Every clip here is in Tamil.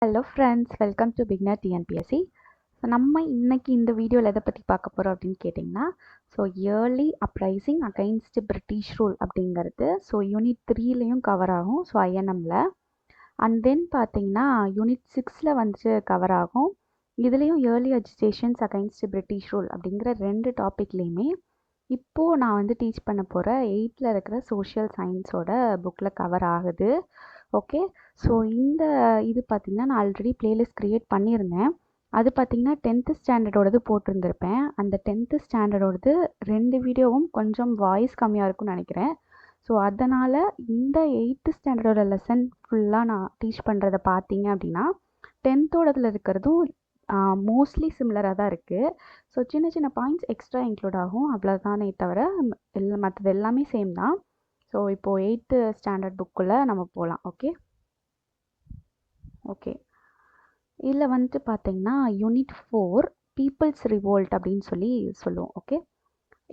Hello friends, welcome to beginner TNPSC. So நம்ம இன்னைக்கு இந்த வீடியோவில் எதை பற்றி பார்க்க போகிறோம் அப்படின்னு கேட்டிங்கன்னா, so early uprising against British rule அப்படிங்கிறது ஸோ யூனிட் 3லையும் கவர் ஆகும். ஸோ ஐஎன்எம்மில் அண்ட் தென் பார்த்தீங்கன்னா யூனிட் 6ல் வந்துட்டு கவர் ஆகும். இதுலேயும் early agitations against British rule அப்படிங்கிற 2 டாப்பிக்லேயுமே இப்போது நான் வந்து டீச் பண்ண போகிற 8th இருக்கிற சோஷியல் சயின்ஸோட புக்கில் கவர் ஆகுது. ஓகே, ஸோ இந்த இது பார்த்திங்கன்னா நான் ஆல்ரெடி பிளேலிஸ்ட் க்ரியேட் பண்ணியிருந்தேன். அது பார்த்திங்கன்னா 10th ஸ்டாண்டர்டோடது போட்டிருந்திருப்பேன். அந்த 10th ஸ்டாண்டர்டோடது 2 வீடியோவும் கொஞ்சம் வாய்ஸ் கம்மியாக இருக்கும்னு நினைக்கிறேன். ஸோ அதனால் இந்த 8th ஸ்டாண்டர்டோட லெசன் ஃபுல்லாக நான் டீச் பண்ணுறத பார்த்தீங்க அப்படின்னா 10தோடதில் இருக்கிறதும் மோஸ்ட்லி சிமிலராக தான் இருக்குது. ஸோ சின்ன சின்ன பாயிண்ட்ஸ் எக்ஸ்ட்ரா இன்க்ளூட் ஆகும், அவ்வளோதானே தவிர மற்றது எல்லாமே சேம் தான். ஸோ இப்போது 8th ஸ்டாண்டர்ட் புக்குள்ளே நம்ம போகலாம். ஓகே, இதில் வந்துட்டு பார்த்தீங்கன்னா யூனிட் 4 பீப்புள்ஸ் ரிவோல்ட் அப்படின்னு சொல்லுவோம். Okay,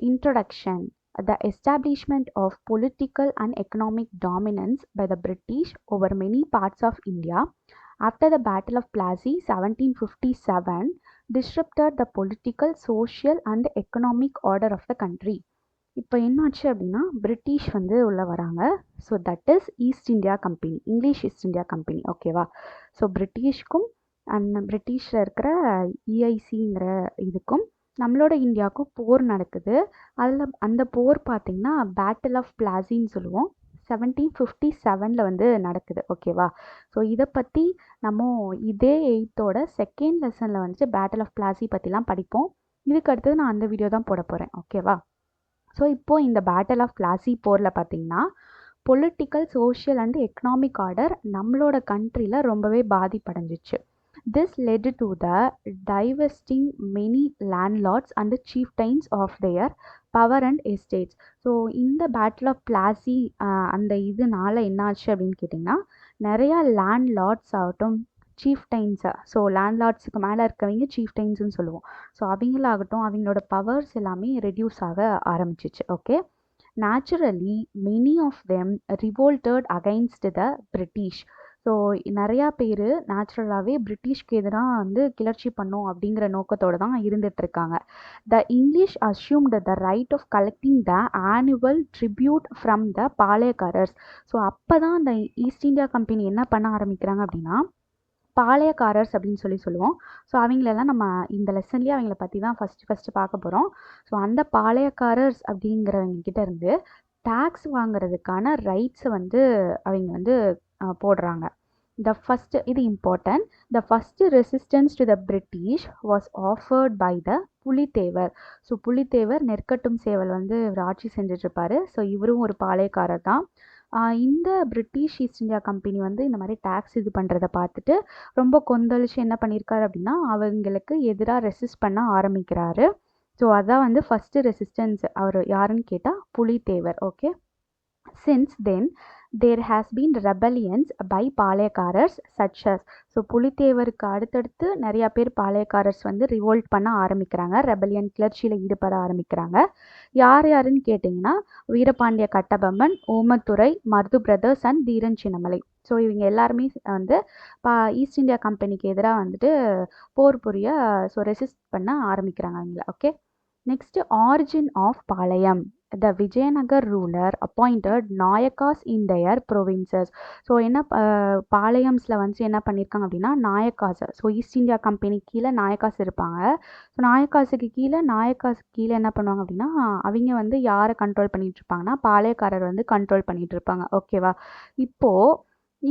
introduction. The establishment of political and economic dominance by the British over many parts of India after the Battle of Plassey 1757 disrupted the political, social and economic order of the country. இப்போ என்னாச்சு அப்படின்னா பிரிட்டிஷ் வந்து உள்ளே வராங்க. So that is East India Company, English East India Company. ஓகேவா? ஸோ பிரிட்டிஷ்க்கும் அண்ட் பிரிட்டிஷில் இருக்கிற இஐசிங்கிற இதுக்கும் நம்மளோட இந்தியாவுக்கும் போர் நடக்குது. அதில் அந்த போர் பார்த்திங்கன்னா பேட்டில் ஆஃப் பிளாசின்னு சொல்லுவோம். 1757 வந்து நடக்குது. ஓகேவா? ஸோ இதை பற்றி நம்ம இதே 8தோட செகண்ட் லெசனில் வந்துட்டு பேட்டில் ஆஃப் பிளாசி பற்றிலாம் படிப்போம். இதுக்கு அடுத்தது நான் அந்த வீடியோ தான் போட போகிறேன். ஓகேவா? ஸோ இப்போது இந்த பேட்டில் ஆஃப் பிளாசி போரில் பார்த்திங்கன்னா political, social and economic order நம்மளோட கண்ட்ரியில் ரொம்பவே பாதிப்படைஞ்சிச்சு. This led to the divesting many landlords and chieftains of their power and estates. So இந்த பேட்டில் ஆஃப் பிளாசி அந்த இதனால என்னாச்சு அப்படின்னு கேட்டிங்கன்னா நிறையா லேண்ட்லார்ட்ஸ் ஆகட்டும், சீஃப்டைன்ஸை, ஸோ லேண்ட்லார்ட்ஸுக்கு மேலே இருக்கவங்க சீஃப்டைன்ஸ்னு சொல்லுவோம். ஸோ அவங்களாகட்டும் அவங்களோட பவர்ஸ் எல்லாமே ரெடியூஸ் ஆக ஆரம்பிச்சிச்சு. Okay, naturally many of them revolted against the British. So நிறையா பேர் நேச்சுரலாகவே பிரிட்டிஷ்க்கு எதிராக வந்து கிளர்ச்சி பண்ணும் அப்படிங்கிற நோக்கத்தோடு தான் இருந்துகிட்ருக்காங்க. The English assumed the right of collecting the annual tribute from the Palayakkarars. So அப்போ தான் அந்த ஈஸ்ட் இந்தியா கம்பெனி என்ன பண்ண ஆரம்பிக்கிறாங்க அப்படின்னா பாளையக்காரர்ஸ் அப்படின்னு சொல்லுவோம். ஸோ அவங்களெல்லாம் நம்ம இந்த லெசன்லேயே அவங்கள பற்றி தான் ஃபஸ்ட்டு பார்க்க போகிறோம். ஸோ அந்த பாளையக்காரர்ஸ் அப்படிங்கிறவங்க கிட்ட இருந்து டேக்ஸ் வாங்குறதுக்கான ரைட்ஸை வந்து அவங்க வந்து போடுறாங்க. இது important. The first resistance to the British was offered by the Pulithevar. So Pulithevar Nerkattum Seval வந்து இவர் ஆட்சி செஞ்சிட்ருப்பார். ஸோ இவரும் ஒரு பாளையக்காரர் தான். இந்த பிரிட்டிஷ் ஈஸ்ட் இந்தியா கம்பெனி வந்து இந்த மாதிரி டேக்ஸ் இது பண்ணுறதை பார்த்துட்டு ரொம்ப கொந்தளிச்சு என்ன பண்ணியிருக்காரு அப்படின்னா அவங்களுக்கு எதிராக ரெசிஸ்ட் பண்ண ஆரம்பிக்கிறாரு. ஸோ அதான் வந்து ஃபஸ்ட்டு ரெசிஸ்டன்ஸ். அவர் யாருன்னு கேட்டால் Pulithevar. Okay, since then there has been rebellions by Palayakkarars such as. So புலித்தேவருக்கு அடுத்தடுத்து நிறையா பேர் பாளையக்காரர்ஸ் வந்து ரிவோல்ட் பண்ண ஆரம்பிக்கிறாங்க, ரெபலியன் கிளர்ச்சியில் ஈடுபட ஆரம்பிக்கிறாங்க. யாருன்னு கேட்டிங்கன்னா Veerapandiya Kattabomman, Oomathurai, Marudhu brothers and Dheeran Chinnamalai. So இவங்க எல்லாருமே வந்து ஈஸ்ட் இந்தியா கம்பெனிக்கு எதிராக வந்துட்டு போர் புரிய ரெசிஸ்ட் பண்ண ஆரம்பிக்கிறாங்க அவங்கள. Okay, next origin of Palayam. The Vijayanagar ruler appointed Nayakas in their provinces. So என்ன பாளையம்ஸில் வந்து என்ன பண்ணியிருக்காங்க அப்படின்னா Nayakas. So East India Company கீழே நாயக்காஸ் இருப்பாங்க. ஸோ நாயக்காஸுக்கு கீழே என்ன பண்ணுவாங்க அப்படின்னா அவங்க வந்து யாரை கண்ட்ரோல் பண்ணிகிட்டு இருப்பாங்கன்னா பாளையக்காரர் வந்து கண்ட்ரோல் பண்ணிகிட்டு இருப்பாங்க. ஓகேவா? இப்போது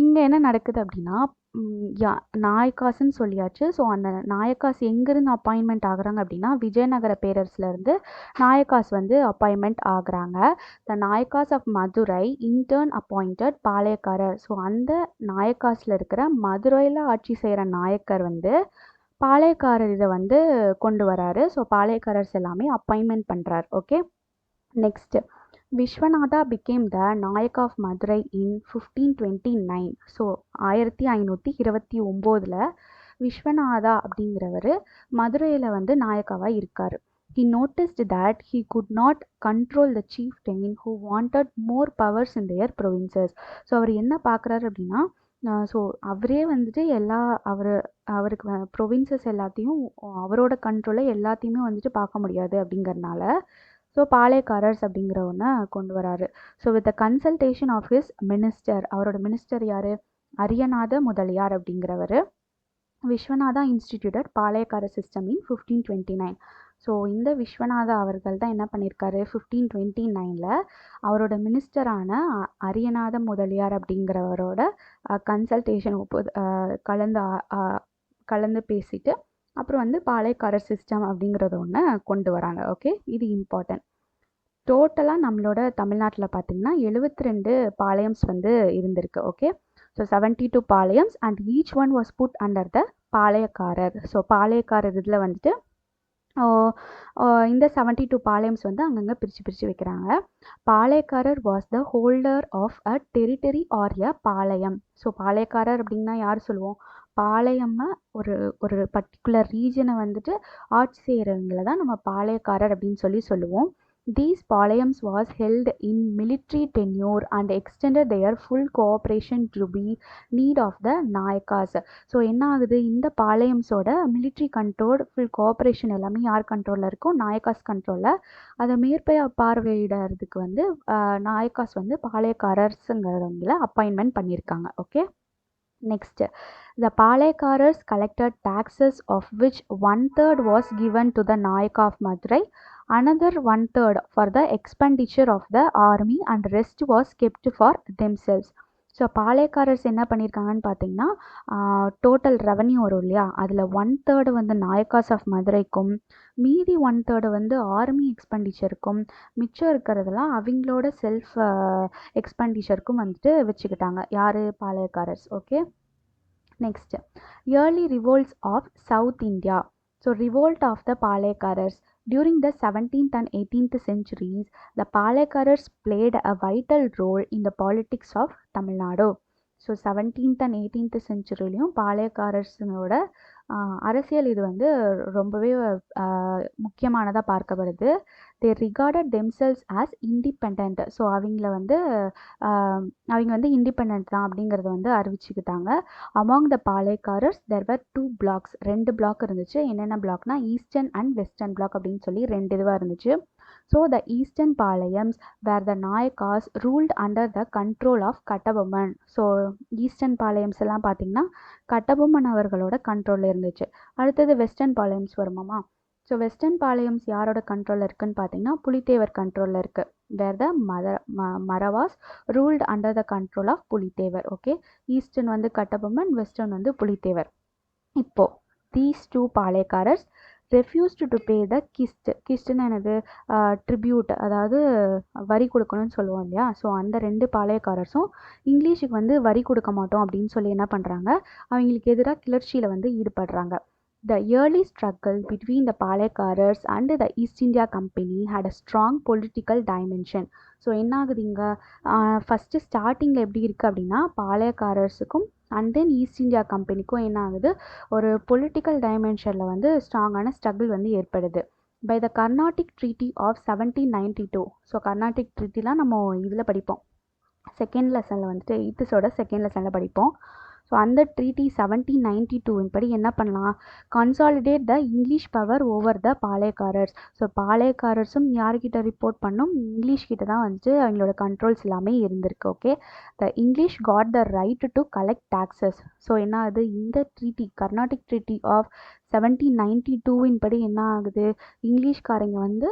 இங்கே என்ன நடக்குது அப்படின்னா நாயக்காசுன்னு சொல்லியாச்சு. ஸோ அந்த நாயக்காஸ் எங்கேருந்து அப்பாயின்மெண்ட் ஆகுறாங்க அப்படின்னா விஜயநகர பேரரசுலேருந்து நாயக்காஸ் வந்து அப்பாயின்மெண்ட் ஆகுறாங்க. The Nayakas of Madurai in turn appointed Palayakkarar. So அந்த நாயக்காஸில் இருக்கிற மதுரையில் ஆட்சி செய்கிற நாயக்கர் வந்து பாளையக்காரர் இதை வந்து கொண்டு வராரு. ஸோ பாளையக்காரர்ஸ் எல்லாமே அப்பாயின்மெண்ட் பண்ணுறார். Okay, next Vishwanatha became the Nayak of Madurai in 1529. So 1529 Vishwanatha அப்படிங்கிறவர் மதுரையில் வந்து நாயக்காவாக இருக்கார். He noticed that he could not control the chieftain who wanted more powers in their provinces. So அவர் என்ன பார்க்குறாரு அப்படின்னா ஸோ அவரே வந்துட்டு அவருக்கு ப்ரொவின்சஸ் எல்லாத்தையும் அவரோட கண்ட்ரோலில் எல்லாத்தையுமே வந்துட்டு பார்க்க முடியாது அப்படிங்கிறனால ஸோ பாளையக்காரர்ஸ் அப்படிங்கிறவனை கொண்டு வராரு. So with the consultation of his minister, அவரோட மினிஸ்டர் யார், அரியநாத முதலியார் அப்படிங்கிறவர், Vishwanatha instituted Palayakkara system in 1529. So இந்த விஸ்வநாதா அவர்கள் தான் என்ன பண்ணியிருக்காரு, 1529 அவரோட மினிஸ்டரான அரியநாத முதலியார் அப்படிங்கிறவரோட கன்சல்டேஷன் கலந்து பேசிட்டு அப்புறம் வந்து பாளையக்காரர் சிஸ்டம் அப்படிங்கிறத ஒன்று கொண்டு வராங்க. ஓகே, இது இம்பார்ட்டன்ட். டோட்டலாக நம்மளோட தமிழ்நாட்டில் பார்த்தீங்கன்னா 72 பாளையம்ஸ் வந்து இருந்திருக்கு. Okay, so 72 Palayams and each one was put under the Palayakkarar. So Palayakkarar இதில் வந்துட்டு இந்த 72 பாளையம்ஸ் வந்து அங்கங்கே பிரித்து வைக்கிறாங்க. Palayakkarar was the holder of a territory or a Palayam. So Palayakkarar அப்படின்னா யார் சொல்லுவோம், பாளையம்னா ஒரு பர்டிகுலர் ரீஜனை வந்துட்டு ஆட்சி செய்கிறவங்கள தான் நம்ம பாளையக்காரர் அப்படின்னு சொல்லுவோம். These Palayams was held in military tenure and extended their full cooperation to be need of the Nayakas. So என்ன ஆகுது, இந்த பாளையம்ஸோட மிலிட்ரி கண்ட்ரோல் ஃபுல் கோஆப்ரேஷன் எல்லாமே யார் கண்ட்ரோலில் இருக்கும், நாயக்காஸ் கண்ட்ரோலில். அதை பார்வையிடறதுக்கு வந்து நாயக்காஸ் வந்து பாளையக்காரர்ஸுங்கிறவங்கள அப்பாயின்மெண்ட் பண்ணியிருக்காங்க. Okay, next, the Palaikaras collected taxes of which 1/3 was given to the Nayaka of Madurai, another 1/3 for the expenditure of the army and rest was kept for themselves. So Palayakkarars என்ன பண்ணியிருக்காங்கன்னு பார்த்தீங்கன்னா டோட்டல் ரெவன்யூ வரும் இல்லையா, அதில் 1/3 வந்து நாயக்காஸ் ஆஃப் மதுரைக்கும் மீதி 1/3 வந்து ஆர்மி எக்ஸ்பெண்டிச்சருக்கும் மிச்சம் இருக்கிறதெல்லாம் அவங்களோட செல்ஃப் எக்ஸ்பெண்டிச்சருக்கும் வந்துட்டு வச்சுக்கிட்டாங்க. யார், Palayakkarars. Okay, next, early revolts of South India. So revolt of the Palaikaras. During the 17th and 18th centuries, the Palaikaras played a vital role in the politics of Tamil Nadu. So 17th and 18th சென்ச்சுரிலையும் பாளையக்காரர்ஸோட அரசியல் இது வந்து ரொம்பவே முக்கியமானதாக பார்க்கப்படுது. They regarded themselves as independent. So அவங்க வந்து இண்டிபெண்ட் தான் அப்படிங்கிறத வந்து அறிவிச்சுக்கிட்டாங்க. Among the Palayakkarars there were 2 blocks, 2 block இருந்துச்சு. என்னென்ன பிளாக்னா ஈஸ்டர்ன் அண்ட் வெஸ்டர்ன் பிளாக் அப்படின்னு சொல்லி 2 இதுவாக இருந்துச்சு. So the eastern Palayams where the Nayakas ruled under the control of Kattabomman. So eastern Palayams எல்லாம் பார்த்தீங்கன்னா கட்டபொம்மன் அவர்களோட கண்ட்ரோலில் இருந்துச்சு. அடுத்தது வெஸ்டர்ன் பாளையம்ஸ் வருமாமா. ஸோ வெஸ்டர்ன் பாளையம்ஸ் யாரோட கண்ட்ரோலில் இருக்குன்னு பார்த்தீங்கன்னா புலித்தேவர் கண்ட்ரோலில் இருக்குது. Where the Maravas ruled under the control of Pulithevar. Okay, eastern வந்து கட்டபொம்மன், வெஸ்டர்ன் வந்து புலித்தேவர். இப்போது these 2 Palayakkarars refused to pay the கிஸ்ட்னு என்னது, ட்ரிபியூட், அதாவது வரி கொடுக்கணும்னு சொல்லுவோம் இல்லையா. ஸோ அந்த 2 பாளையக்காரர்ஸும் இங்கிலீஷுக்கு வந்து வரி கொடுக்க மாட்டோம் அப்படின்னு சொல்லி என்ன பண்ணுறாங்க, அவங்களுக்கு எதிராக கிளர்ச்சியில் வந்து ஈடுபடுறாங்க. The early struggle between the Palaikaras and the East India Company had a strong political dimension. So என்ன ஆகுது இங்கே, ஃபஸ்ட்டு ஸ்டார்டிங்கில் எப்படி இருக்குது அப்படின்னா பாளையக்காரர்ஸுக்கும் அண்ட் தென் ஈஸ்ட் இந்தியா கம்பெனிக்கும் என்ன ஆகுது, ஒரு பொலிட்டிக்கல் டைமென்ஷனில் வந்து ஸ்ட்ராங்கான ஸ்ட்ரகிள் வந்து ஏற்படுது. By the Carnatic treaty of 1792. So Carnatic ட்ரீட்டிலாம் நம்ம இதில் படிப்போம், செகண்ட் லெசனில் வந்துட்டு 8th செகண்ட் லெசனில் படிப்போம். ஸோ அந்த ட்ரீட்டி 1792 படி என்ன பண்ணலாம், consolidate the English power over the Palayakkarars. So பாளையக்காரர்ஸும் யார்கிட்ட ரிப்போர்ட் பண்ணும், இங்கிலீஷ் கிட்ட தான் வந்துட்டு அவங்களோட கண்ட்ரோல்ஸ் எல்லாமே இருந்திருக்கு. Okay, the English got the right to collect taxes. So என்ன ஆகுது, இந்த ட்ரீட்டி கர்நாடிக் ட்ரீட்டி ஆஃப் 1792 படி என்ன ஆகுது, இங்கிலீஷ்காரங்க வந்து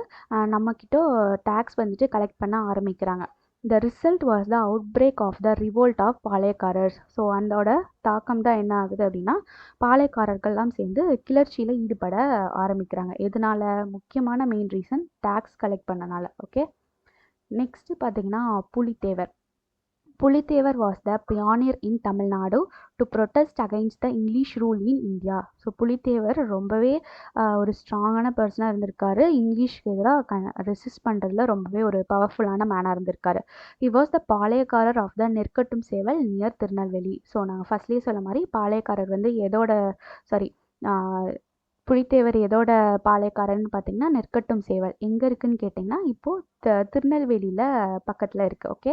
நம்மக்கிட்ட டேக்ஸ் வந்துட்டு கலெக்ட் பண்ண ஆரம்பிக்கிறாங்க. The result was the outbreak of the revolt of Palayakkarars. So அதோட தாக்கம் தான் என்ன ஆகுது அப்படின்னா பாளையக்காரர்கள்லாம் சேர்ந்து கிளர்ச்சியில் ஈடுபட ஆரம்பிக்கிறாங்க. எதனால, முக்கியமான மெயின் ரீசன் டேக்ஸ் கலெக்ட் பண்ணனால. ஓகே, நெக்ஸ்ட் பார்த்தீங்கன்னா Pulithevar. Pulithevar was the pioneer in Tamil Nadu to protest against the English rule in India. So Pulithevar ரொம்பவே ஒரு ஸ்ட்ராங்கான பர்சனாக இருந்திருக்காரு. இங்கிலீஷ்க்கு எதிராக ரெசிஸ்ட் பண்ணுறதுல ரொம்பவே ஒரு பவர்ஃபுல்லான மேனாக இருந்திருக்காரு. He was the பாளையக்காரர் of the Nerkattum Seval near Tirunelveli. So நாங்கள் ஃபர்ஸ்ட்லேயே சொல்ல மாதிரி பாளையக்காரர் வந்து புலித்தேவர் எதோட பாளையக்காரன்னு பார்த்தீங்கன்னா நெற்கட்டும் சேவல் எங்கே இருக்குன்னு கேட்டிங்கன்னா இப்போது திருநெல்வேலியில் பக்கத்தில் இருக்குது. Okay,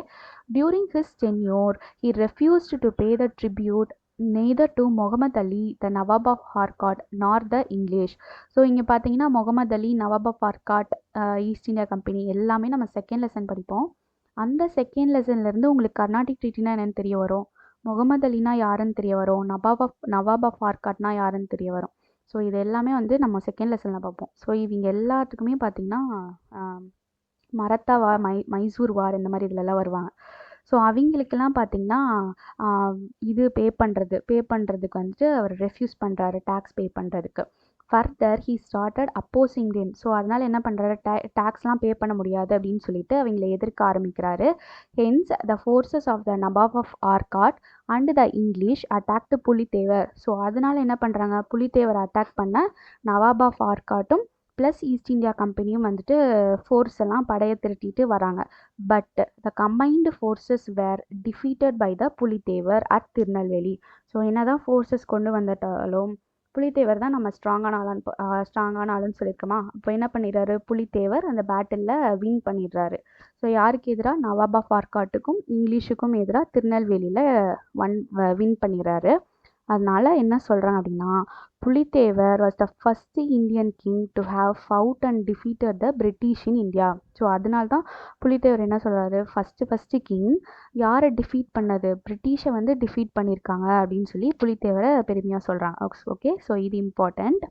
during his tenure he refused to pay the tribute neither to Muhammad Ali the Nawab of Arcot nor the English. So இங்கே பார்த்தீங்கன்னா Muhammad Ali, Nawab of Arcot, East India company எல்லாமே நம்ம செகண்ட் லெசன் படிப்போம். அந்த செகண்ட் லெசன்லேருந்து உங்களுக்கு கர்நாடிக் ட்ரீட்டினா என்னென்னு தெரிய வரும், முகமது அலினா யாருன்னு தெரிய வரும், நவாப் ஆஃப் ஆர்காட்னா யாருன்னு தெரிய வரும். ஸோ இது எல்லாமே வந்து நம்ம செகண்ட் லெசனில் பார்ப்போம். ஸோ இவங்க எல்லாத்துக்குமே பார்த்திங்கன்னா மரத்தா வார், மைசூர் வார் இந்த மாதிரி இதுலலாம் வருவாங்க. ஸோ அவங்களுக்கெல்லாம் பார்த்திங்கன்னா இது பே பண்ணுறதுக்கு வந்துட்டு அவர் ரெஃப்யூஸ் பண்ணுறாரு டேக்ஸ் பே பண்ணுறதுக்கு. Further he started opposing them. So அதனால் என்ன பண்ணுறாரு, டேக்ஸ்லாம் பே பண்ண முடியாது அப்படின்னு சொல்லிட்டு அவங்கள எதிர்க்க ஆரம்பிக்கிறாரு. Hence the forces of the Nawab of Arcot and the English attacked Pulithevar. So அதனால் என்ன பண்ணுறாங்க, புலித்தேவர் அட்டாக் பண்ண நவாப் ஆஃப் ஆர்காட்டும் ப்ளஸ் ஈஸ்ட் இந்தியா கம்பெனியும் வந்துட்டு ஃபோர்ஸ் எல்லாம் படையை திரட்டிட்டு வராங்க. But the combined forces were defeated by the Pulithevar at Tirunelveli. So என்ன தான் ஃபோர்ஸஸ் கொண்டு வந்துட்டாலும் புலித்தேவர் தான் நம்ம ஸ்ட்ராங்கான ஆளுன்னு சொல்லியிருக்கோமா. அப்போ என்ன பண்ணிடுறாரு, புலித்தேவர் அந்த பேட்டிலில் வின் பண்ணிடுறாரு. ஸோ யாருக்கு எதிராக, நவாப் ஆஃப் ஆர்காட்டுக்கும் இங்கிலீஷுக்கும் எதிராக திருநெல்வேலியில் வின் பண்ணிடுறாரு. அதனால என்ன சொல்கிறாங்க அப்படின்னா, Pulithevar was the first Indian king to have fought and defeated the British in India. So அதனால தான் புலித்தேவர் என்ன சொல்கிறாரு, ஃபஸ்ட்டு கிங் யாரை டிஃபீட் பண்ணது, பிரிட்டிஷை வந்து டிஃபீட் பண்ணியிருக்காங்க அப்படின்னு சொல்லி புலித்தேவரை பெருமையாக சொல்கிறாங்க. ஓகே, ஸோ இது important.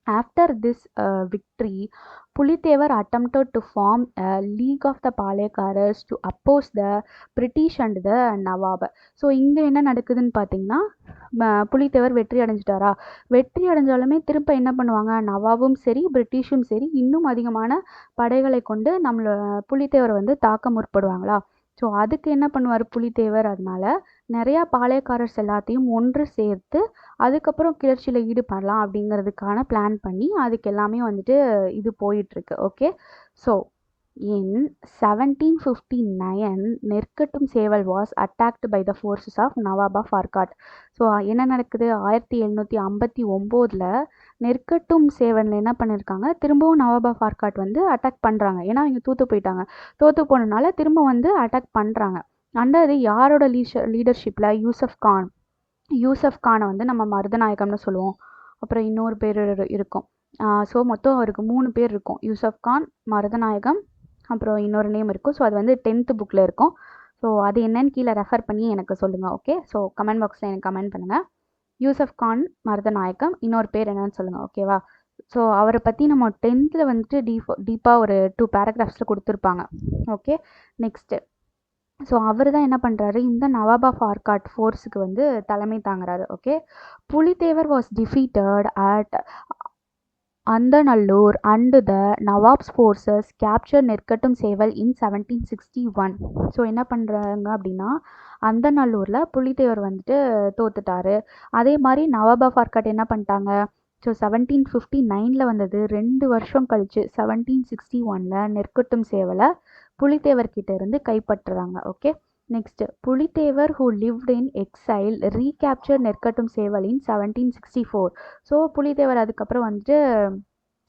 After this victory, Pulithevar attempted to form a league of the பாளையக்காரர்ஸ் to oppose the British and the Nawab. So இங்கே என்ன நடக்குதுன்னு பார்த்தீங்கன்னா, புலித்தேவர் வெற்றி அடைஞ்சிட்டாரா, வெற்றி அடைஞ்சாலுமே திரும்ப என்ன பண்ணுவாங்க, நவாபும் சரி பிரிட்டிஷும் சரி இன்னும் அதிகமான படைகளை கொண்டு புலித்தேவர் வந்து தாக்க முற்படுவாங்களா. ஸோ அதுக்கு என்ன பண்ணுவார் புலித்தேவர், அதனால நிறையா பாளையக்காரர்ஸ் எல்லாத்தையும் ஒன்று சேர்த்து அதுக்கப்புறம் கிளர்ச்சியில் ஈடுபடலாம் அப்படிங்கிறதுக்கான பிளான் பண்ணி அதுக்கு எல்லாமே வந்துட்டு இது போயிட்டுருக்கு. Okay, so in 1759 Nerkattum Seval was attacked by the forces of Nawab of Arcot. So என்ன நடக்குது, 1759 நெற்கட்டும் சேவலில் என்ன பண்ணியிருக்காங்க, திரும்பவும் நவாப் ஆஃப் ஆர்காட் வந்து அட்டாக் பண்ணுறாங்க. ஏன்னா அவங்க தோற்று போனனால திரும்ப வந்து அட்டாக் பண்ணுறாங்க. அண்டர் யாரோட லீடர்ஷிப்பில், யூசஃப் கானை வந்து நம்ம மருதநாயகம்னு சொல்லுவோம். அப்புறம் இன்னொரு பேர் இருக்கும். ஸோ மொத்தம் அவருக்கு 3 பேர் இருக்கும், யூசஃப் கான், மருதநாயகம், அப்புறம் இன்னொரு நேம் இருக்கும். ஸோ அது வந்து 10th புக்கில் இருக்கும். ஸோ அது என்னன்னு கீழே ரெஃபர் பண்ணி எனக்கு சொல்லுங்கள். ஓகே, ஸோ கமெண்ட் பாக்ஸில் எனக்கு கமெண்ட் பண்ணுங்கள். யூசஃப் கான், மருதநாயகம், இன்னொரு பேர் என்னன்னு சொல்லுங்கள். ஓகேவா. ஸோ அவரை பற்றி நம்ம 10th வந்துட்டு டீப்பாக ஒரு 2 பேராகிராஃப்ஸில் கொடுத்துருப்பாங்க. ஓகே, நெக்ஸ்ட்டு ஸோ அவர் தான் என்ன பண்ணுறாரு, இந்த நவாப் ஆஃப் ஆர்காட் ஃபோர்ஸுக்கு வந்து தலைமை தாங்குறாரு. Okay, Pulithevar was defeated at Anthanallur and the Nawab's forces capture Nerkattum Seval in 1761. So என்ன பண்ணுறாங்க அப்படின்னா, அந்தநல்லூரில் புலித்தேவர் வந்துட்டு தோத்துட்டாரு. அதே மாதிரி நவாப் ஆஃப் ஆர்காட் என்ன பண்ணிட்டாங்க, ஸோ 1759 வந்தது, 2 வருஷம் கழிச்சு 1761 நெற்கட்டும் சேவலை புலித்தேவர்கிட்ட இருந்து கைப்பற்றுறாங்க. Okay, next Pulithevar who lived in exile recapture Nerkattum Seval in 1764. So Pulithevar அதுக்கப்புறம் வந்துட்டு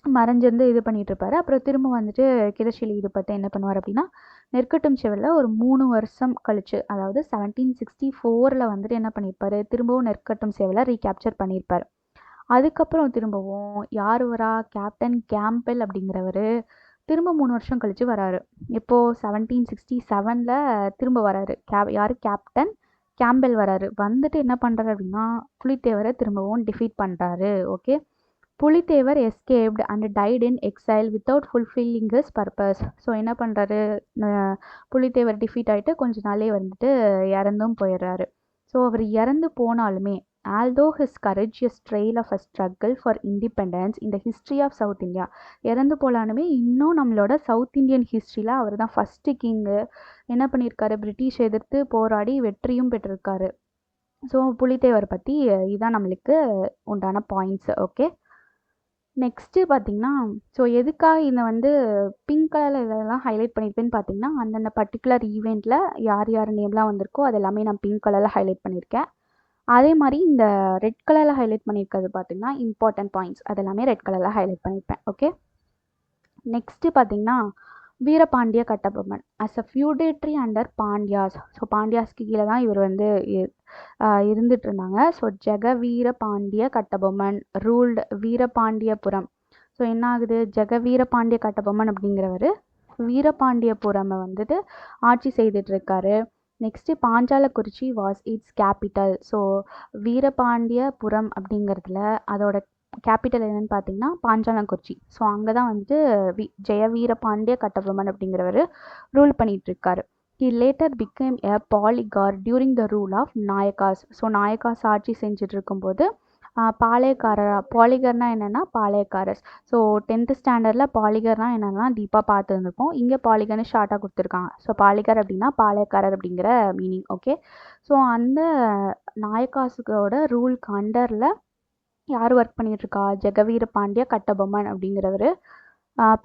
மறைஞ்சிருந்து இது பண்ணிட்டு இருப்பாரு. அப்புறம் திரும்ப வந்துட்டு கிளர்ச்சியில் ஈடுபட்டு என்ன பண்ணுவார் அப்படின்னா, நெற்கட்டும் சேவலில் ஒரு 3 வருஷம் கழிச்சு, அதாவது 1764 வந்துட்டு என்ன பண்ணியிருப்பாரு, திரும்பவும் நெற்கட்டும் சேவலை ரீகேப்சர் பண்ணியிருப்பார். அதுக்கப்புறம் திரும்பவும் யார் வரா, கேப்டன் கேம்பெல் அப்படிங்கிறவர் திரும்ப 3 வருஷம் கழிச்சு வராரு. இப்போது 1767 திரும்ப வராரு. யார், கேப்டன் கேம்பெல் வராரு. வந்துட்டு என்ன பண்ணுறாரு அப்படின்னா, புலித்தேவரை திரும்பவும் டிஃபீட் பண்ணுறாரு. Okay, Pulithevar escaped and tight in exile without fulfilling his purpose. So என்ன பண்ணுறாரு, புலித்தேவர் டிஃபீட் ஆகிட்டு கொஞ்ச நாளே வந்துட்டு இறந்தும் போயிடுறாரு. ஸோ அவர் இறந்து போனாலுமே, although his courageous trail of a struggle for independence in the history of South India, இறந்து போலானுமே இன்னும் நம்மளோட சவுத் இந்தியன் ஹிஸ்ட்ரியில் அவர் தான் ஃபஸ்ட்டு கிங்கு. என்ன பண்ணியிருக்காரு, பிரிட்டிஷ் எதிர்த்து போராடி வெற்றியும் பெற்றிருக்காரு. ஸோ புலித்தேவர் பற்றி இதுதான் நம்மளுக்கு உண்டான பாயிண்ட்ஸு. ஓகே, நெக்ஸ்ட்டு பார்த்திங்கன்னா, ஸோ எதுக்காக இதை வந்து பிங்க் கலரில் இதெல்லாம் ஹைலைட் பண்ணியிருப்பேன்னு பார்த்தீங்கன்னா, அந்தந்த பர்டிகுலர் ஈவெண்ட்டில் யார் யார் நேம்லாம் வந்திருக்கோ அது எல்லாமே நான் பிங்க் கலரில் ஹைலைட் பண்ணியிருக்கேன். அதே மாதிரி இந்த ரெட் கலரில் ஹைலைட் பண்ணியிருக்கிறது பார்த்தீங்கன்னா இம்பார்ட்டன்ட் பாயிண்ட்ஸ் அதெல்லாமே ரெட் கலரில் ஹைலைட் பண்ணியிருப்பேன். ஓகே, நெக்ஸ்ட்டு பார்த்தீங்கன்னா Veerapandiya Kattabomman as a feudatory under Pandyas. So பாண்டியாஸ்க்கு கீழே தான் இவர் வந்து இருந்துட்டு இருந்தாங்க. So Jagaveera Pandiya Kattabomman ruled Veerapandiyapuram. So என்ன ஆகுது, ஜெகவீர பாண்டிய கட்டபொம்மன் அப்படிங்கிறவர் வீரபாண்டியபுரமை வந்துட்டு ஆட்சி செய்துட்டு இருக்காரு. Next Panchalankurichi was it's capital. So Veerapandiyapuram அப்படிங்கிறதுல அதோட கேபிட்டல் என்னன்னு பார்த்தீங்கன்னா பாஞ்சாலங்குறிச்சி. ஸோ அங்கே தான் வந்துட்டு ஜெயவீர பாண்டிய கட்டபொம்மன் அப்படிங்கிறவர் ரூல் பண்ணிட்டு இருக்காரு. He later became a polygar during the rule of Nayakas. So Nayakas ஆட்சி செஞ்சுட்டு இருக்கும்போது பாலிகர்னா என்னென்னா பாளையக்காரர்ஸ். ஸோ 10th ஸ்டாண்டர்டில் பாலிகர்னா என்னென்னா டீப்பாக பார்த்துருந்துருப்போம். இங்கே பாலிகர்னு ஷார்ட்டாக கொடுத்துருக்காங்க. ஸோ பாலிகர் அப்படின்னா பாளையக்காரர் அப்படிங்கிற மீனிங். ஓகே, ஸோ அந்த நாயக்காஸுக்கோட ரூலுக்கு அண்டரில் யார் ஒர்க் பண்ணிகிட்ருக்கா, ஜெகவீர பாண்டிய கட்டபொம்மன் அப்படிங்கிறவர்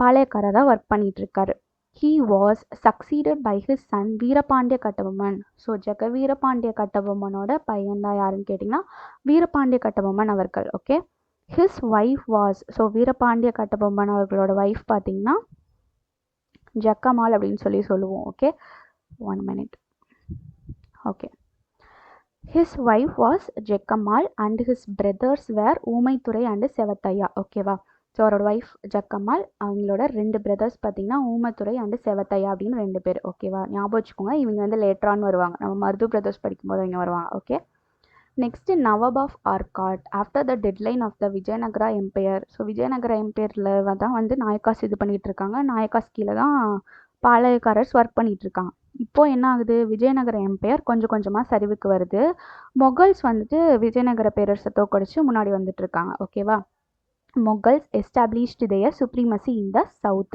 பாளையக்காரராக ஒர்க் பண்ணிகிட்ருக்காரு. He was succeeded by his son Veerapandiya Kattabomman. So Jagaveerapandiya கட்டபொம்மனோட பையன் தான் யாருன்னு கேட்டிங்கன்னா வீரபாண்டிய கட்டபொம்மன் அவர்கள். Okay, his wife was, so Veerapandiya Kattabomman அவர்களோட ஒய்ஃப் பார்த்தீங்கன்னா ஜக்கம்மாள் அப்படின்னு சொல்லுவோம். Okay, 1 minute. Okay, his wife was Jakkammal and his brothers were Oomaithurai and Sevathaiya. ஓகேவா, ஸோ அவரோட ஒய்ஃப் ஜக்கம்மாள், அவங்களோட 2 பிரதர்ஸ் பார்த்தீங்கன்னா ஊமத்துரை அண்டு செவத்தையா அப்படின்னு 2 பேர். ஓகேவா, ஞாபகம் வச்சுக்கோங்க, இவங்க வந்து லேட்டரான் வருவாங்க, நம்ம மருது பிரதர்ஸ் படிக்கும்போது இவங்க வருவாங்க. Okay, next Nawab of Arcot after the deadline of the Vijayanagara empire. So Vijayanagara எம்பையரில் தான் வந்து நாயக்காஸ் இது பண்ணிகிட்டு இருக்காங்க. நாயக்காஸ் கீழே தான் பாளையக்காரர்ஸ் ஒர்க் பண்ணிகிட்டு இருக்காங்க. இப்போது என்ன ஆகுது, விஜயநகர எம்பையர் கொஞ்சம் கொஞ்சமாக சரிவுக்கு வருது. மொகல்ஸ் வந்துட்டு விஜயநகர பேரரசை தோக்கடிச்சு முன்னாடி வந்துட்டு இருக்காங்க. ஓகேவா, Mughals established their supremacy in the south.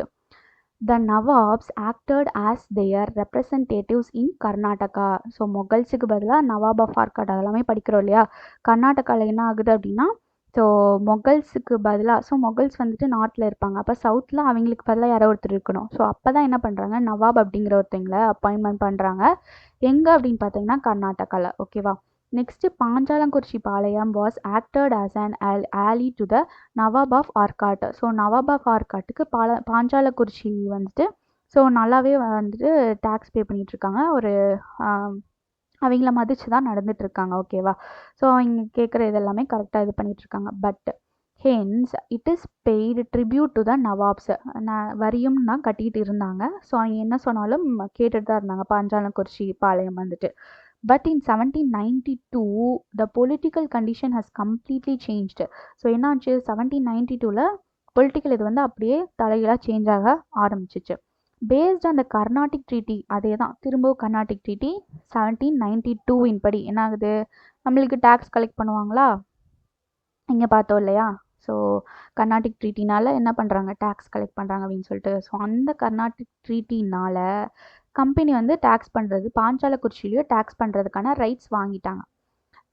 The Nawabs acted as their representatives in Karnataka. So மொகல்ஸுக்கு பதிலாக நவாப் ஆஃப் ஆர்காட் அதெல்லாமே படிக்கிறோம் இல்லையா. கர்நாடகாவில் என்ன ஆகுது அப்படின்னா, ஸோ மொகல்ஸுக்கு பதிலாக, ஸோ மொகல்ஸ் வந்துட்டு நாட்டில் இருப்பாங்க, அப்போ சவுத்தில் அவங்களுக்கு பதிலாக யாரோ ஒருத்தர் இருக்கணும். ஸோ அப்போ தான் என்ன பண்ணுறாங்க, நவாப் அப்படிங்கிற ஒருத்தங்களை அப்பாயின்மெண்ட் பண்ணுறாங்க. எங்கே அப்படின்னு பார்த்தீங்கன்னா கர்நாடகாவில். ஓகேவா, next Panchalankurichi Palayam was acted as an ally to the Nawab of Arcot. So Nawab of ஆர்காட்டுக்கு பாஞ்சாலக்குறிச்சி வந்துட்டு ஸோ நல்லாவே வந்துட்டு டேக்ஸ் பே பண்ணிகிட்ருக்காங்க. ஒரு அவங்கள மதித்து தான் நடந்துகிட்ருக்காங்க. ஓகேவா, ஸோ அவங்க கேட்குற இதெல்லாமே கரெக்டாக இது பண்ணிகிட்ருக்காங்க. But hence it is paid tribute to the Nawabs. வரியும் தான் கட்டிகிட்டு இருந்தாங்க. ஸோ அவங்க என்ன சொன்னாலும் கேட்டுட்டு தான் இருந்தாங்க பாஞ்சாலங்குறிச்சி பாளையம் வந்துட்டு. But in 1792 the political condition has completely changed. So என்னாச்சு, 1792ல் பொலிட்டிக்கல் இது வந்து அப்படியே தலைகளாக சேஞ்ச் ஆக ஆரம்பிச்சிச்சு. Based on the Carnatic treaty, அதே தான் திரும்பவும் கர்நாடிக் ட்ரீட்டி 1792 படி என்ன ஆகுது, நம்மளுக்கு டேக்ஸ் கலெக்ட் பண்ணுவாங்களா, இங்கே பார்த்தோம் இல்லையா. ஸோ கர்நாடிக் ட்ரீட்டினால என்ன பண்ணுறாங்க, டேக்ஸ் கலெக்ட் பண்ணுறாங்க அப்படின்னு சொல்லிட்டு. ஸோ அந்த கர்நாடிக் ட்ரீட்டினால கம்பெனி வந்து டேக்ஸ் பண்ணுறது, பாஞ்சாலக்குறிச்சியிலேயே டேக்ஸ் பண்ணுறதுக்கான ரைட்ஸ் வாங்கிட்டாங்க.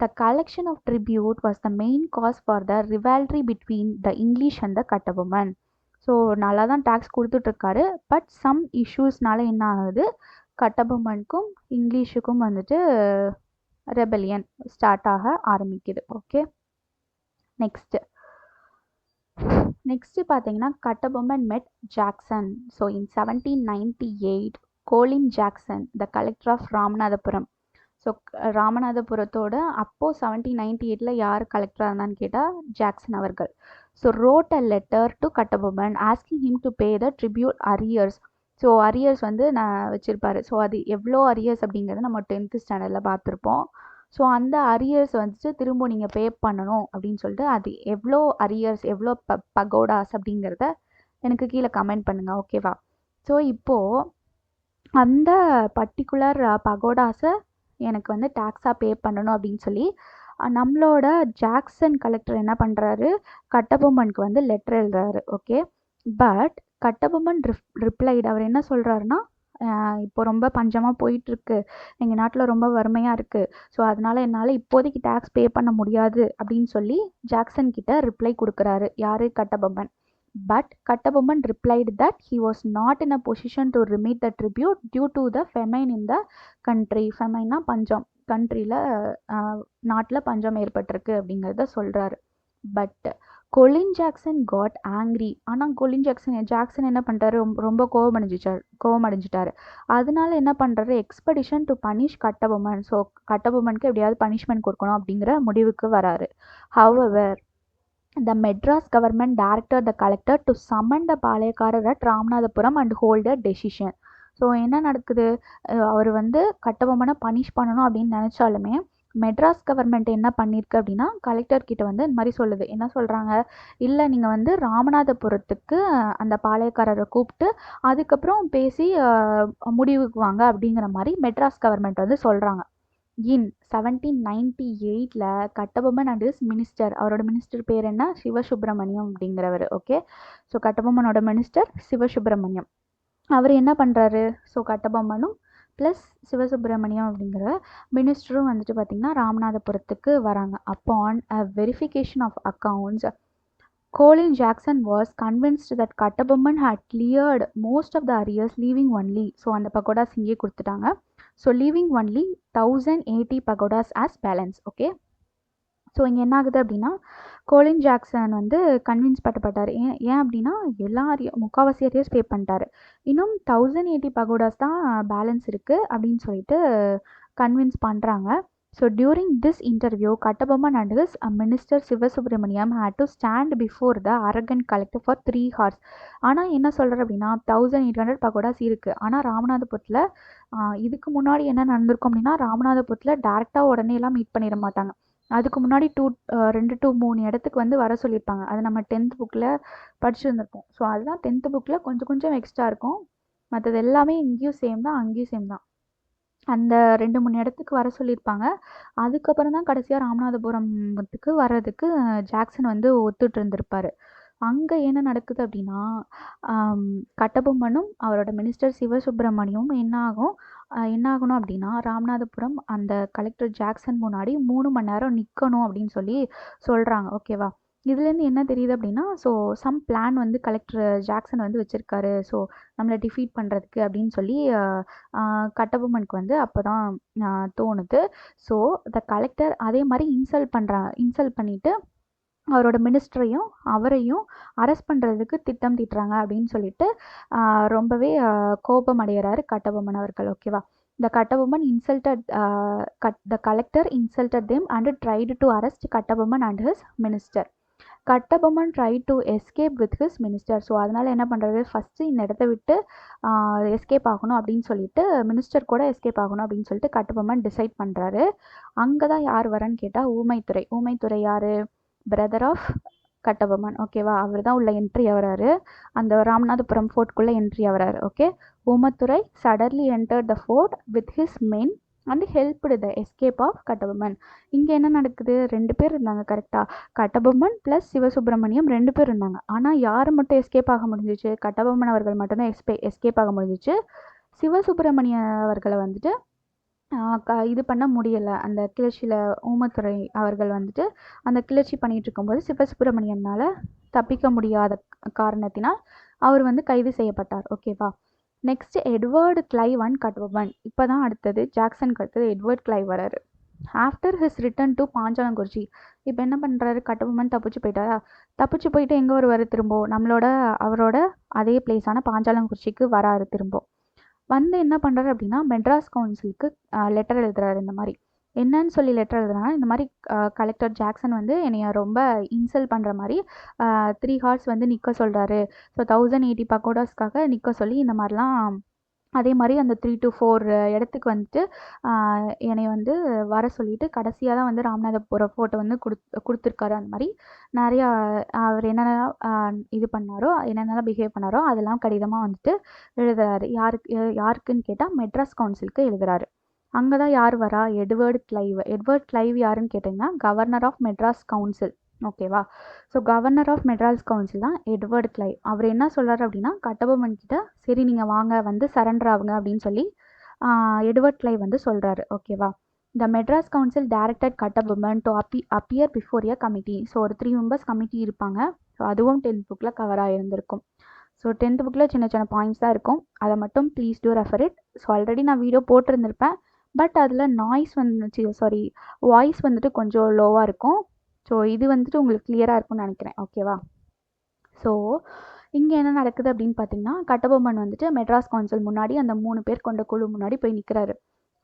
The collection of tribute was the main cause for the ரிவால்ட்ரி between the English and the Kattabomman. So நல்லா தான் டேக்ஸ் கொடுத்துட்ருக்காரு, பட் சம் இஷ்யூஸ்னால என்ன ஆகுது, கட்டபொம்மனுக்கும் இங்கிலீஷுக்கும் வந்துட்டு ரெபெலியன் ஸ்டார்ட் ஆக ஆரம்பிக்குது. ஓகே, நெக்ஸ்ட்டு பார்த்தீங்கன்னா Kattabomman met Jackson. So in 1798 Colin Jackson the collector of Ramanathapuram. So ராமநாதபுரத்தோட அப்போது 1798 யார் கலெக்டராக இருந்தான்னு கேட்டால் ஜாக்சன் அவர்கள். So wrote a letter to Kattabomman asking him to pay the tribute arrears. So arrears வந்து நான் வச்சுருப்பாரு. ஸோ அது எவ்வளோ அரியர்ஸ் அப்படிங்கிறத நம்ம 10th ஸ்டாண்டர்டில் பார்த்துருப்போம். ஸோ அந்த அரியர்ஸ் வந்துட்டு திரும்ப நீங்கள் பே பண்ணணும் அப்படின்னு சொல்லிட்டு, அது எவ்வளோ அரியர்ஸ், எவ்வளோ பகோடாஸ் அப்படிங்கிறத எனக்கு கீழே கமெண்ட் பண்ணுங்கள். ஓகேவா, ஸோ இப்போது அந்த பர்டிகுலர் பகோடாஸை எனக்கு வந்து டேக்ஸாக பே பண்ணணும் அப்படின்னு சொல்லி நம்மளோட ஜாக்சன் கலெக்டர் என்ன பண்ணுறாரு, கட்டபொம்மனுக்கு வந்து லெட்டர் எழுதுறாரு. ஓகே, பட் கட்டபொம்மன் ரிப்ளைடு, அவர் என்ன சொல்கிறாருன்னா, இப்போ ரொம்ப பஞ்சமாக போயிட்டுருக்கு, எங்கள் நாட்டில் ரொம்ப வறுமையாக இருக்குது, ஸோ அதனால் என்னால் இப்போதைக்கு டேக்ஸ் பே பண்ண முடியாது அப்படின்னு சொல்லி ஜாக்சன் கிட்ட ரிப்ளை கொடுக்குறாரு. யார், Kattabomman. But Kattabomman replied that he was not in a position to remit the tribute due to the famine in the country. Famine பஞ்சம், கண்ட்ரியில் நாட்டில் பஞ்சம் ஏற்பட்டிருக்கு அப்படிங்கிறத சொல்கிறாரு. But Colin Jackson got angry. ஆனால் கொலின் ஜாக்சன் என்ன பண்ணிட்டாரு, ரொம்ப கோவமடைஞ்சிட்டாரு. அதனால என்ன பண்ணுறாரு, expedition to punish Kattabomman. So கட்டபொம்மனுக்கு எப்படியாவது பனிஷ்மெண்ட் கொடுக்கணும் அப்படிங்கிற முடிவுக்கு வராரு. However the Madras government directed the collector to summon the Palayakkarar at Ramanathapuram and hold a decision. So என்ன நடக்குது, அவர் வந்து கட்டபொம்மனை பனிஷ் பண்ணணும் அப்படின்னு நினச்சாலுமே மெட்ராஸ் கவர்மெண்ட் என்ன பண்ணியிருக்கு அப்படின்னா கலெக்டர் கிட்ட வந்து இந்த மாதிரி சொல்லுது. என்ன சொல்கிறாங்க, இல்லை நீங்கள் வந்து ராமநாதபுரத்துக்கு அந்த பாளையக்காரரை கூப்பிட்டு அதுக்கப்புறம் பேசி முடிவுக்கு வாங்க அப்படிங்கிற மாதிரி மெட்ராஸ் கவர்மெண்ட் வந்து சொல்கிறாங்க. In 1798 Kattabomman and his minister, அவரோட மினிஸ்டர் பேர் என்ன, சிவசுப்பிரமணியம் அப்படிங்கிறவர். ஓகே, ஸோ கட்டபொம்மனோட மினிஸ்டர் சிவசுப்பிரமணியம். அவர் என்ன பண்ணுறாரு, ஸோ கட்டபொம்மனும் ப்ளஸ் சிவசுப்பிரமணியம் அப்படிங்கிற மினிஸ்டரும் வந்துட்டு பார்த்திங்கன்னா ராமநாதபுரத்துக்கு வராங்க. Upon a verification of accounts, Colin Jackson was convinced that Kattabomman had cleared most of the arrears, leaving only, so அந்த பகோடாஸ் இங்கே கொடுத்துட்டாங்க. So leaving only 1080 pagodas as balance. Okay, so இங்கே என்ன ஆகுது அப்படின்னா கோலின் ஜாக்சன் வந்து கன்வின்ஸ் பண்ணப்பட்டார். ஏன் அப்படின்னா எல்லா முக்கால்வாசி அரியர்ஸ் பே பண்ணிட்டாரு, இன்னும் 1080 பகோடாஸ் தான் பேலன்ஸ் இருக்குது அப்படின்னு சொல்லிட்டு கன்வின்ஸ் பண்ணுறாங்க. So during this interview Kattabomman and his minister Sivasubramaniam had to stand before the arrogant collector for 3 hours. ஆனால் என்ன சொல்கிறார் அப்படின்னா 1800 பகோடாஸ் இருக்குது. ஆனால் ராமநாதபுரத்தில் இதுக்கு முன்னாடி என்ன நடந்திருக்கும் அப்படின்னா ராமநாதபுரத்தில் டேரெக்டாக உடனே எல்லாம் மீட் பண்ணிட மாட்டாங்க. அதுக்கு முன்னாடி 2 to 3 இடத்துக்கு வந்து வர சொல்லியிருப்பாங்க. அது நம்ம 10th புக்கில் படிச்சுருந்துருப்போம். ஸோ அதுதான் 10th புக்கில் கொஞ்சம் எக்ஸ்ட்ரா இருக்கும். மற்றது எல்லாமே இங்கேயும் சேம் தான், அங்கேயும் சேம் தான். அந்த 2-3 இடத்துக்கு வர சொல்லியிருப்பாங்க. அதுக்கப்புறம் தான் கடைசியாக ராமநாதபுரத்துக்கு வர்றதுக்கு ஜாக்சன் வந்து ஒத்துட்டு இருந்திருப்பார். அங்கே என்ன நடக்குது அப்படின்னா கட்டபொம்மனும் அவரோட மினிஸ்டர் சிவசுப்பிரமணியமும் என்ன ஆகணும் அப்படின்னா ராமநாதபுரம் அந்த கலெக்டர் ஜாக்சன் முன்னாடி 3 மணி நேரம் நிற்கணும் அப்படின்னு சொல்லி சொல்கிறாங்க. ஓகேவா, இதுலேருந்து என்ன தெரியுது அப்படின்னா ஸோ சம் பிளான் வந்து கலெக்டர் ஜாக்சன் வந்து வச்சுருக்காரு, ஸோ நம்மளை டிஃபீட் பண்ணுறதுக்கு அப்படின்னு சொல்லி கட்டபொம்மனுக்கு வந்து அப்போ தான் தோணுது. ஸோ த கலெக்டர் அதே மாதிரி இன்சல்ட் பண்ணிவிட்டு அவரோட மினிஸ்டரையும் அவரையும் அரெஸ்ட் பண்ணுறதுக்கு திட்டம் தீட்டுறாங்க அப்படின்னு சொல்லிட்டு ரொம்பவே கோபம் அடைகிறாரு கட்டபொம்மன் அவர்கள். ஓகேவா, the Kattabomman the collector insulted them and tried to arrest Kattabomman and his minister. Kattabomman try to escape with his minister. So அதனால் என்ன பண்ணுறது, ஃபஸ்ட்டு இந்த இடத்த விட்டு எஸ்கேப் ஆகணும் அப்படின்னு சொல்லிட்டு மினிஸ்டர் கூட எஸ்கேப் ஆகணும் அப்படின்னு சொல்லிட்டு கட்டபொம்மன் டிசைட் பண்ணுறாரு. அங்கே தான் யார் வரன்னு கேட்டால் ஊமைத்துறை யார், பிரதர் ஆஃப் கட்டபொம்மன். ஓகேவா, அவர் தான் உள்ள என்ட்ரி ஆகிறாரு, அந்த ராமநாதபுரம் ஃபோர்ட்குள்ளே என்ட்ரி ஆகிறாரு. Okay, Oomathurai suddenly entered the fort with his men and helped the escape of Kattabomman. இங்கே என்ன நடக்குது, 2 பேர் இருந்தாங்க கரெக்டாக, கட்டபொம்மன் ப்ளஸ் சிவசுப்பிரமணியம் 2 பேர் இருந்தாங்க. ஆனால் யார் மட்டும் எஸ்கேப் ஆக முடிஞ்சிச்சு, கட்டபொம்மன் அவர்கள் மட்டும்தான் எஸ்கேப் ஆக முடிஞ்சிச்சு. சிவசுப்பிரமணிய அவர்களை வந்துட்டு இது பண்ண முடியலை. அந்த கிளர்ச்சியில் ஊமத்துறை அவர்கள் வந்துட்டு அந்த கிளர்ச்சி பண்ணிகிட்டு இருக்கும்போது சிவசுப்பிரமணியம்னால் தப்பிக்க முடியாத காரணத்தினால் அவர் வந்து கைது செய்யப்பட்டார். ஓகேவா, next Edward Clive and Kattabomman. இப்போ தான் அடுத்தது ஜாக்சனுக்கு அடுத்தது எட்வர்ட் கிளைவ் வராரு. After his return to Panchalankurichi, இப்போ என்ன பண்ணுறாரு, கட்டபொம்மன் தப்பிச்சு போயிட்டு எங்கே வருவார், திரும்ப அவரோட அதே பிளேஸான பாஞ்சாலங்குறிச்சிக்கு வராரு. திரும்ப வந்து என்ன பண்ணுறாரு அப்படின்னா மெட்ராஸ் கவுன்சிலுக்கு லெட்டர் எழுதுறாரு. இந்த மாதிரி என்னன்னு சொல்லி லெட்டர் எழுதுனா, இந்த மாதிரி கலெக்டர் ஜாக்சன் வந்து என்னைய ரொம்ப இன்சல்ட் பண்ணுற மாதிரி 3 hours வந்து நிற்க சொல்கிறாரு. ஸோ 1080 பக்கோடாஸ்க்காக நிற்க சொல்லி இந்த மாதிரிலாம், அதே மாதிரி அந்த 3 to 4 இடத்துக்கு வந்துட்டு என்னை வந்து வர சொல்லிட்டு கடைசியாக தான் வந்து ராமநாதபுரம் ஃபோட்டோ வந்து கொடுத்துருக்காரு. அந்த மாதிரி நிறையா அவர் என்னென்னலாம் இது பண்ணாரோ, என்னென்னலாம் பிஹேவ் பண்ணாரோ அதெல்லாம் கடிதமாக வந்துட்டு எழுதுறாரு. யாருக்குன்னு கேட்டால் மெட்ராஸ் கவுன்சிலுக்கு எழுதுறாரு. அங்கே தான் யார் வரா, எட்வர்ட் கிளைவ் யாருன்னு கேட்டிங்கன்னா கவர்னர் ஆஃப் மெட்ராஸ் கவுன்சில். ஓகேவா, so governor of Madras council தான் எட்வர்ட் கிளைவ். அவர் என்ன சொல்கிறார் அப்படின்னா கட்டபொம்மன் கிட்ட சரி நீங்கள் வாங்க வந்து சரண்டர் ஆகுங்க அப்படின்னு சொல்லி எட்வர்ட் கிளைவ் வந்து சொல்கிறாரு. ஓகேவா, the Madras council directed Kattabomman to appear before a committee. So ஒரு 3 members கமிட்டி இருப்பாங்க. ஸோ அதுவும் 10th புக்கில் கவர் ஆகியிருந்திருக்கும். ஸோ 10th புக்கில் சின்ன பாயிண்ட்ஸ் தான் இருக்கும், அதை மட்டும் please do refer it. So already நான் வீடியோ போட்டிருந்திருப்பேன், பட் அதில் நாய்ஸ் வந்துச்சு சாரி வாய்ஸ் வந்துட்டு கொஞ்சம் லோவாக இருக்கும். ஸோ இது வந்துட்டு உங்களுக்கு கிளியராக இருக்கும்னு நினைக்கிறேன். ஓகேவா? ஸோ இங்கே என்ன நடக்குது அப்படின்னு பார்த்தீங்கன்னா, கட்டபொம்மன் வந்துட்டு மெட்ராஸ் கவுன்சில் முன்னாடி அந்த 3 பேர் கொண்ட குழு முன்னாடி போய் நிற்கிறாரு.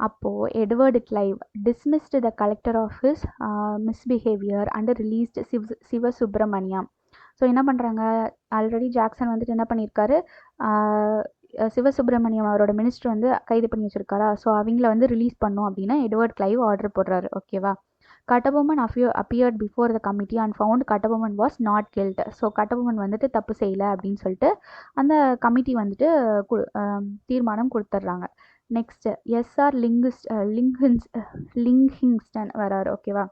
அப்போது Edward Clive dismissed the collector of his misbehaviour and released Sivasubramaniam. So என்ன பண்ணுறாங்க, ஆல்ரெடி ஜாக்சன் வந்துட்டு என்ன பண்ணியிருக்காரு, சிவசுப்ரமணியம் அவரோட மினிஸ்டர் வந்து கைது பண்ணி வச்சிருக்காரா, ஸோ அவங்கள வந்து ரிலீஸ் பண்ணும் அப்படின்னு எட்வர்ட் கிளைவ் ஆர்டர் போடுறாரு. ஓகேவா? Kattabomman appeared before the committee and found Kattabomman was not guilty. So Kattabomman வந்துட்டு தப்பு செய்யலை அப்படின்னு சொல்லிட்டு அந்த கமிட்டி வந்துட்டு தீர்மானம் கொடுத்துட்றாங்க. நெக்ஸ்ட் எஸ்ஆர் லிங்கிங்ஸ்டன் வராரு. ஓகேவா?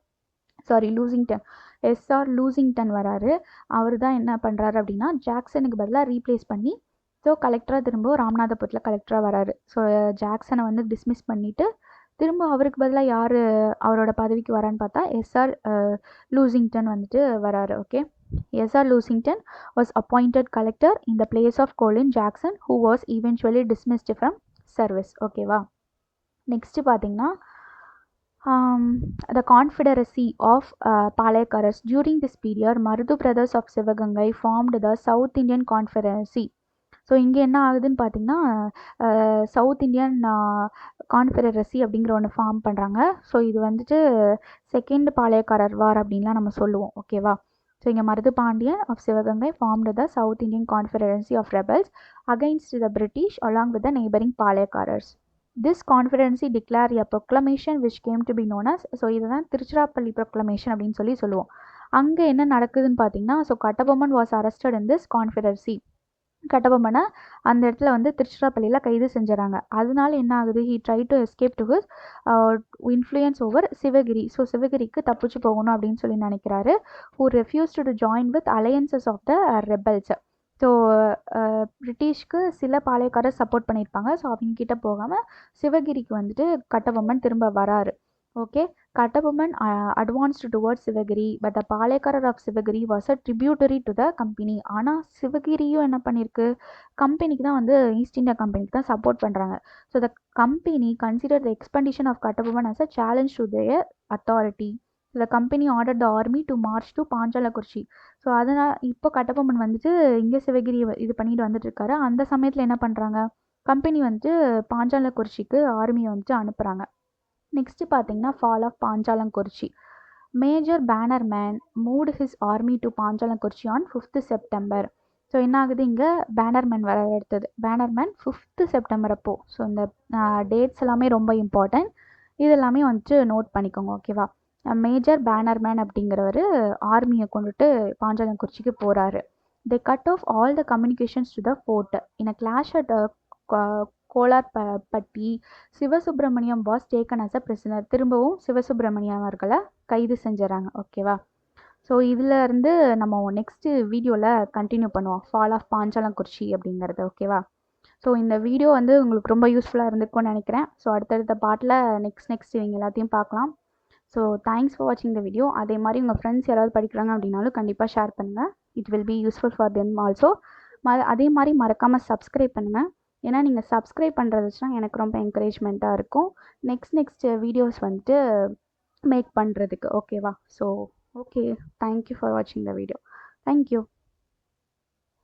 Sorry Lushington. எஸ்ஆர் லூசிங்டன் வராரு. அவர் தான் என்ன பண்ணுறாரு அப்படின்னா ஜாக்சனுக்கு பதிலாக ரீப்ளேஸ் பண்ணி ஸோ கலெக்டராக திரும்ப ராமநாதபுரத்தில் கலெக்டராக வராரு. ஸோ ஜாக்சனை வந்து டிஸ்மிஸ் பண்ணிவிட்டு திரும்ப அவருக்கு பதிலாக யார் அவரோட பதவிக்கு வரான்னு பார்த்தா எஸ்ஆர் லூசிங்டன் வந்துட்டு வராரு. Okay, SR Lushington was appointed collector in the place of Colin Jackson who was eventually dismissed from service. ஓகேவா? நெக்ஸ்ட் பார்த்தீங்கன்னா the confederacy of Palaikaras. During this period, Marudu brothers of Sivagangai formed the South Indian Confederacy. So இங்கே என்ன ஆகுதுன்னு பார்த்தீங்கன்னா சவுத் இந்தியன் கான்ஃபெடரசி அப்படிங்கிற ஒன்று ஃபார்ம் பண்ணுறாங்க. ஸோ இது வந்துட்டு செகண்ட் பாளையக்காரர் வார் அப்படின்லாம் நம்ம சொல்லுவோம். ஓகேவா? ஸோ இங்கே Marudhu Pandiyan of Sivagangai formed the south Indian confederacy of rebels against the British along with the neighbouring பாளையக்காரர்ஸ். This confederacy declared a proclamation which came to be known as, so இதுதான் திருச்சிராப்பள்ளி ப்ரொக்ளமேஷன் அப்படின்னு சொல்லுவோம். அங்கே என்ன நடக்குதுன்னு பார்த்தீங்கன்னா, so Kattabomman was arrested in this confederacy. கட்டபொம்மனை அந்த இடத்துல வந்து திருச்சிராப்பள்ளியில் கைது செஞ்சுறாங்க. அதனால என்ன ஆகுது, he try to escape to his influence over Sivagiri. So சிவகிரிக்கு தப்பிச்சு போகணும் அப்படின்னு சொல்லி நினைக்கிறாரு. Who refused to join with alliances of the rebels. So பிரிட்டிஷ்க்கு சில பாளையக்காரர் சப்போர்ட் பண்ணியிருப்பாங்க. ஸோ அவங்கக்கிட்ட போகாமல் சிவகிரிக்கு வந்துட்டு கட்டபொம்மன் திரும்ப வராரு. Okay, Kattabomman advanced towards Sivagiri but the பாளையக்காரர் of Sivagiri was a tributary to the company. ஆனால் சிவகிரியும் என்ன பண்ணியிருக்கு, கம்பெனிக்கு தான் வந்து ஈஸ்ட் இந்தியா கம்பெனிக்கு தான் சப்போர்ட் பண்ணுறாங்க. So the company consider the expedition of Kattabomman as a challenge to their authority. The company order the army to march to Panchalankurichi. So அதனால் இப்போ கட்டபொம்மன் வந்துட்டு இங்கே சிவகிரி இது பண்ணிட்டு வந்துட்டு இருக்காரு. அந்த சமயத்தில் என்ன பண்ணுறாங்க, கம்பெனி வந்துட்டு பாஞ்சாலக்குறிச்சிக்கு ஆர்மியை வந்துட்டு அனுப்புகிறாங்க. நெக்ஸ்ட் பார்த்தீங்கன்னா fall of Panchalankurichi. Major Bannerman moved his army to Panchalankurichi on 5th September. So என்ன ஆகுது, இங்கே பேனர்மேன் வர எடுத்தது. பேனர்மேன் 5th செப்டம்பர் அப்போ. ஸோ இந்த டேட்ஸ் எல்லாமே ரொம்ப இம்பார்ட்டன்ட், இது எல்லாமே வந்துட்டு நோட் பண்ணிக்கோங்க. ஓகேவா? மேஜர் பேனர்மேன் அப்படிங்கிறவர் ஆர்மியை கொண்டுட்டு பாஞ்சாலங்குறிச்சிக்கு போகிறாரு. They cut off all the communications to the fort in a clash at Kolarpatti. Sivasubramaniam was taken as a prisoner. திரும்பவும் சிவசுப்ரமணியம் அவர்களை கைது செஞ்சுறாங்க. ஓகேவா? ஸோ இதில் இருந்து நம்ம நெக்ஸ்ட்டு வீடியோவில் கண்டினியூ பண்ணுவோம் ஃபால் ஆஃப் பாஞ்சாலங்குறிச்சி அப்படிங்கிறது. ஓகேவா? ஸோ இந்த வீடியோ வந்து உங்களுக்கு ரொம்ப யூஸ்ஃபுல்லாக இருந்திருக்கும்னு நினைக்கிறேன். ஸோ அடுத்தடுத்த பார்ட்டில் நெக்ஸ்ட் இவங்க எல்லாத்தையும் பார்க்கலாம். ஸோ தேங்க்ஸ் ஃபார் வாட்சிங் த வீடியோ. அதே மாதிரி உங்கள் ஃப்ரெண்ட்ஸ் யாராவது படிக்கிறாங்க அப்படின்னாலும் கண்டிப்பாக ஷேர் பண்ணுங்கள். It will be useful for them also. அதே மாதிரி மறக்காமல் சப்ஸ்கிரைப் பண்ணுங்கள். ஏன்னா நீங்கள் சப்ஸ்கிரைப் பண்ணுறதுச்சுன்னா எனக்கு ரொம்ப என்கரேஜ்மெண்ட்டாக இருக்கும் நெக்ஸ்ட் வீடியோஸ் வந்துட்டு மேக் பண்ணுறதுக்கு. ஓகேவா? ஸோ ஓகே, தேங்க்யூ ஃபார் வாட்சிங் த வீடியோ. தேங்க்யூ.